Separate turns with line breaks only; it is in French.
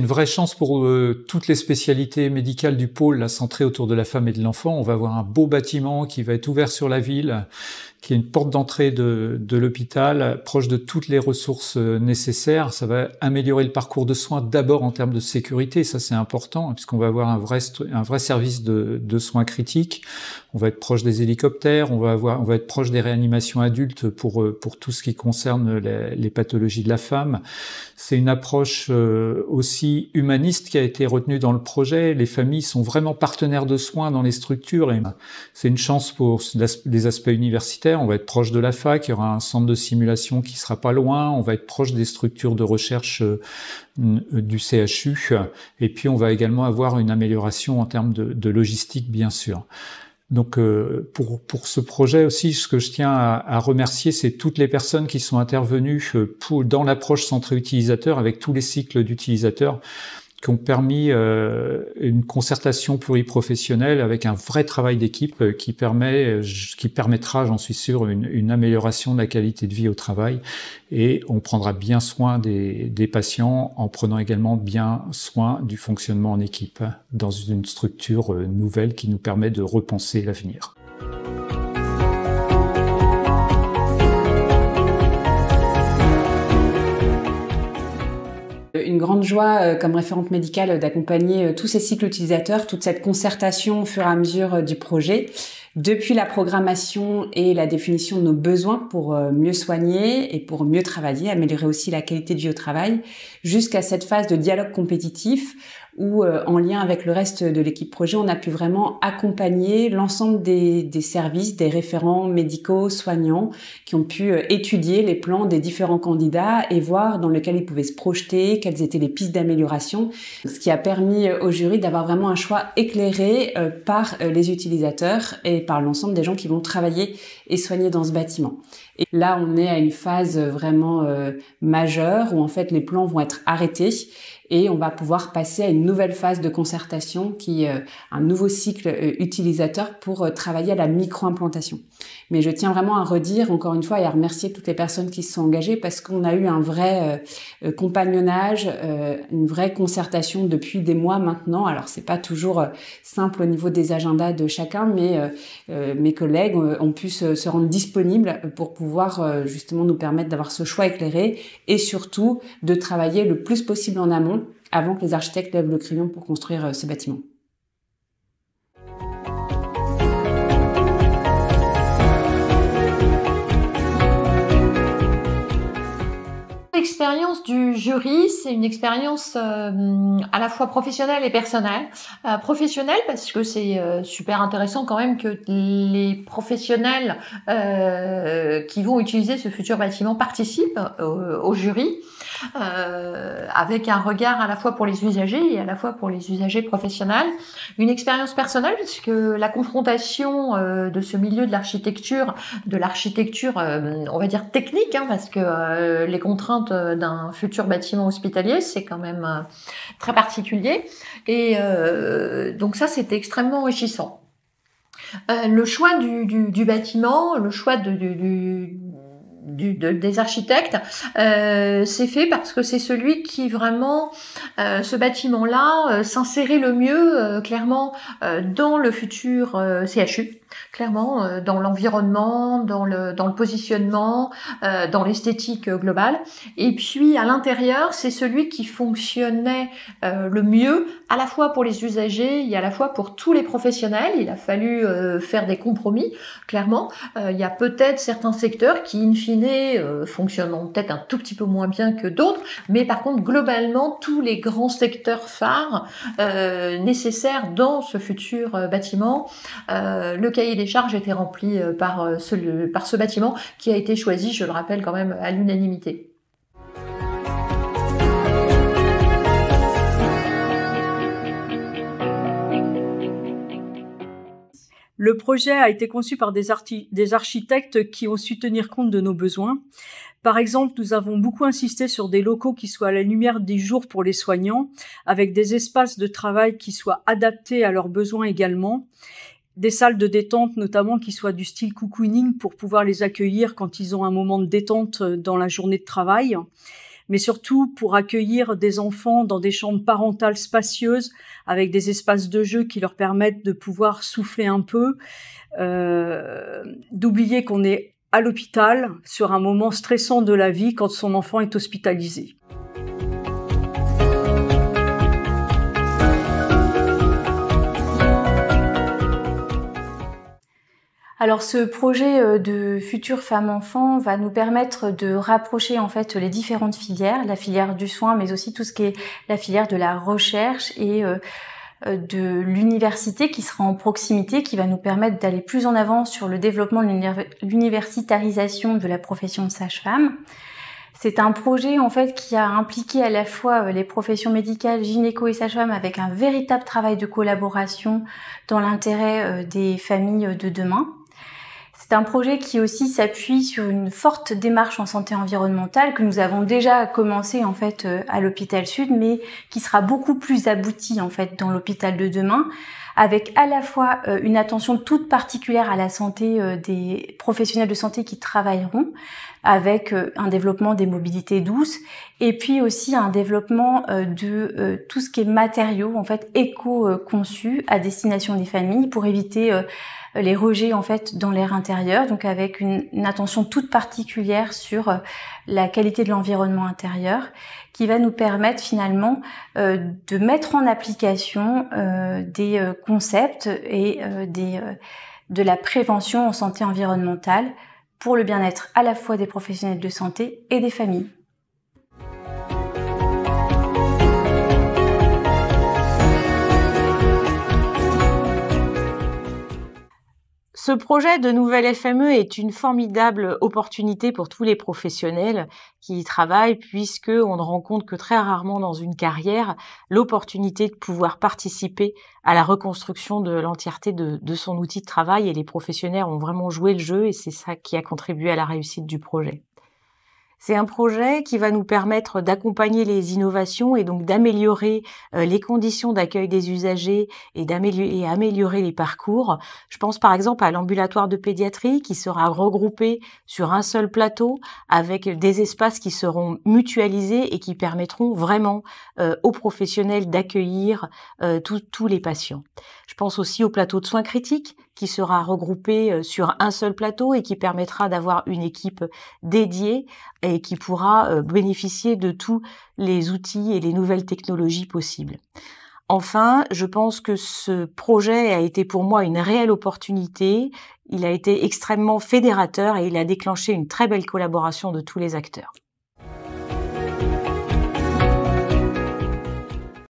vraie chance pour toutes les spécialités médicales du pôle, là, centrées autour de la femme et de l'enfant. On va avoir un beau bâtiment qui va être ouvert sur la ville, qui est une porte d'entrée de l'hôpital, proche de toutes les ressources nécessaires. Ça va améliorer le parcours de soins d'abord en termes de sécurité, ça c'est important, puisqu'on va avoir un vrai service de soins critiques. On va être proche des hélicoptères, on va être proche des réanimations adultes pour tout ce qui concerne les pathologies de la femme. C'est une approche aussi humaniste qui a été retenue dans le projet. Les familles sont vraiment partenaires de soins dans les structures et c'est une chance pour les aspects universitaires. On va être proche de la fac, il y aura un centre de simulation qui sera pas loin, on va être proche des structures de recherche du CHU et puis on va également avoir une amélioration en termes de logistique bien sûr. Donc pour ce projet aussi, ce que je tiens à remercier, c'est toutes les personnes qui sont intervenues dans l'approche centrée utilisateur avec tous les cycles d'utilisateurs qui ont permis une concertation pluriprofessionnelle avec un vrai travail d'équipe qui permettra, j'en suis sûr, une amélioration de la qualité de vie au travail et on prendra bien soin des patients en prenant également bien soin du fonctionnement en équipe dans une structure nouvelle qui nous permet de repenser l'avenir.
Une grande joie comme référente médicale d'accompagner tous ces cycles utilisateurs, toute cette concertation au fur et à mesure du projet, depuis la programmation et la définition de nos besoins pour mieux soigner et pour mieux travailler, améliorer aussi la qualité de vie au travail, jusqu'à cette phase de dialogue compétitif où, en lien avec le reste de l'équipe projet, on a pu vraiment accompagner l'ensemble des services, des référents médicaux, soignants, qui ont pu étudier les plans des différents candidats et voir dans lequel ils pouvaient se projeter, quelles étaient les pistes d'amélioration, ce qui a permis au jury d'avoir vraiment un choix éclairé par les utilisateurs et par l'ensemble des gens qui vont travailler et soigner dans ce bâtiment. Et là, on est à une phase vraiment majeure où en fait les plans vont être arrêtés et on va pouvoir passer à une nouvelle phase de concertation qui est un nouveau cycle utilisateur pour travailler à la micro-implantation. Mais je tiens vraiment à redire encore une fois et à remercier toutes les personnes qui se sont engagées parce qu'on a eu un vrai compagnonnage, une vraie concertation depuis des mois maintenant. Alors c'est pas toujours simple au niveau des agendas de chacun, mais mes collègues ont pu se rendre disponibles pour pouvoir justement nous permettre d'avoir ce choix éclairé et surtout de travailler le plus possible en amont avant que les architectes lèvent le crayon pour construire ce bâtiment.
L'expérience du jury, c'est une expérience à la fois professionnelle et personnelle. Professionnelle parce que c'est super intéressant quand même que les professionnels qui vont utiliser ce futur bâtiment participent au jury. Avec un regard à la fois pour les usagers et à la fois pour les usagers professionnels. Une expérience personnelle puisque la confrontation de ce milieu de l'architecture, on va dire technique, parce que les contraintes d'un futur bâtiment hospitalier, c'est quand même très particulier. Et donc ça, c'était extrêmement enrichissant. Le choix du bâtiment, le choix des architectes, c'est fait parce que c'est celui qui vraiment, ce bâtiment-là, s'insérait le mieux, clairement, dans le futur CHU. Clairement, dans l'environnement, dans le positionnement, dans l'esthétique globale. Et puis, à l'intérieur, c'est celui qui fonctionnait le mieux, à la fois pour les usagers et à la fois pour tous les professionnels. Il a fallu faire des compromis, clairement. Il y a peut-être certains secteurs qui, in fine, fonctionnent peut-être un tout petit peu moins bien que d'autres, mais par contre, globalement, tous les grands secteurs phares nécessaires dans ce futur bâtiment, le cahier des charges était rempli par ce bâtiment qui a été choisi, je le rappelle quand même, à l'unanimité.
Le projet a été conçu par des architectes qui ont su tenir compte de nos besoins. Par exemple, nous avons beaucoup insisté sur des locaux qui soient à la lumière du jour pour les soignants, avec des espaces de travail qui soient adaptés à leurs besoins également. Des salles de détente notamment qui soient du style cocooning pour pouvoir les accueillir quand ils ont un moment de détente dans la journée de travail. mais surtout pour accueillir des enfants dans des chambres parentales spacieuses, avec des espaces de jeu qui leur permettent de pouvoir souffler un peu, d'oublier qu'on est à l'hôpital sur un moment stressant de la vie quand son enfant est hospitalisé.
Alors ce projet de future femme-enfant va nous permettre de rapprocher en fait les différentes filières, la filière du soin, mais aussi tout ce qui est la filière de la recherche et de l'université qui sera en proximité, qui va nous permettre d'aller plus en avant sur le développement de l'universitarisation de la profession de sage-femme. C'est un projet en fait qui a impliqué à la fois les professions médicales, gynéco et sage-femme avec un véritable travail de collaboration dans l'intérêt des familles de demain. C'est un projet qui aussi s'appuie sur une forte démarche en santé environnementale que nous avons déjà commencé en fait à l'hôpital Sud, mais qui sera beaucoup plus abouti en fait dans l'hôpital de demain, avec à la fois une attention toute particulière à la santé des professionnels de santé qui travailleront, avec un développement des mobilités douces, et puis aussi un développement de tout ce qui est matériaux en fait éco-conçus à destination des familles pour éviter les rejets en fait dans l'air intérieur, donc avec une attention toute particulière sur la qualité de l'environnement intérieur, qui va nous permettre finalement de mettre en application des concepts et de la prévention en santé environnementale pour le bien-être à la fois des professionnels de santé et des familles.
Ce projet de nouvelle FME est une formidable opportunité pour tous les professionnels qui y travaillent, puisque on ne rencontre que très rarement dans une carrière l'opportunité de pouvoir participer à la reconstruction de l'entièreté de son outil de travail, et les professionnels ont vraiment joué le jeu et c'est ça qui a contribué à la réussite du projet. C'est un projet qui va nous permettre d'accompagner les innovations et donc d'améliorer les conditions d'accueil des usagers et améliorer les parcours. Je pense par exemple à l'ambulatoire de pédiatrie qui sera regroupé sur un seul plateau avec des espaces qui seront mutualisés et qui permettront vraiment aux professionnels d'accueillir tous les patients. Je pense aussi au plateau de soins critiques qui sera regroupé sur un seul plateau et qui permettra d'avoir une équipe dédiée et qui pourra bénéficier de tous les outils et les nouvelles technologies possibles. Enfin, je pense que ce projet a été pour moi une réelle opportunité. Il a été extrêmement fédérateur et il a déclenché une très belle collaboration de tous les acteurs.